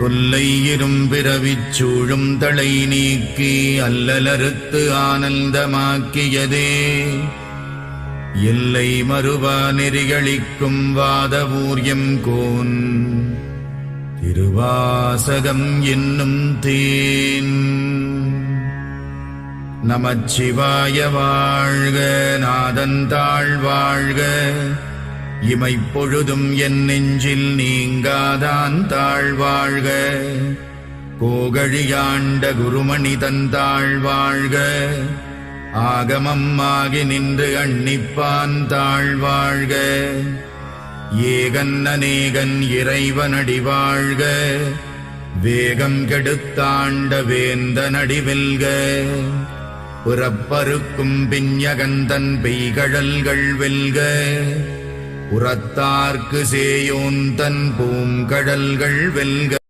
தொல்லை இரும்பிறவிச் சூழும் தளை நீக்கி அல்லலறுத்து ஆனந்தமாக்கியதே எல்லை மறுவா நெறிகளிக்கும் வாதவூர்யம் கோன் திருவாசகம் என்னும் தேன். நமச்சிவாய வாழ்க, நாதந்தாள் வாழ்க, இமைப்பொழுதும் என் நெஞ்சில் நீங்காதான் தாழ்வாழ்க. கோகழியாண்ட குருமணி தந்தாள் வாழ்க, ஆகமம் ஆகி நின்று அண்ணிப்பான் தாழ்வாழ்க. ஏகன் அநேகன் இறைவனடி வாழ்க, வேகம் கெடுத்தாண்ட வேந்தனடி வெல்க. புறப்பருக்கும் பிஞகந்தன் பெய்கழல்கள் வெல்க, உரத்தார்க்கு சேயோன் தன் பூங்கடல்கள் வெல்க.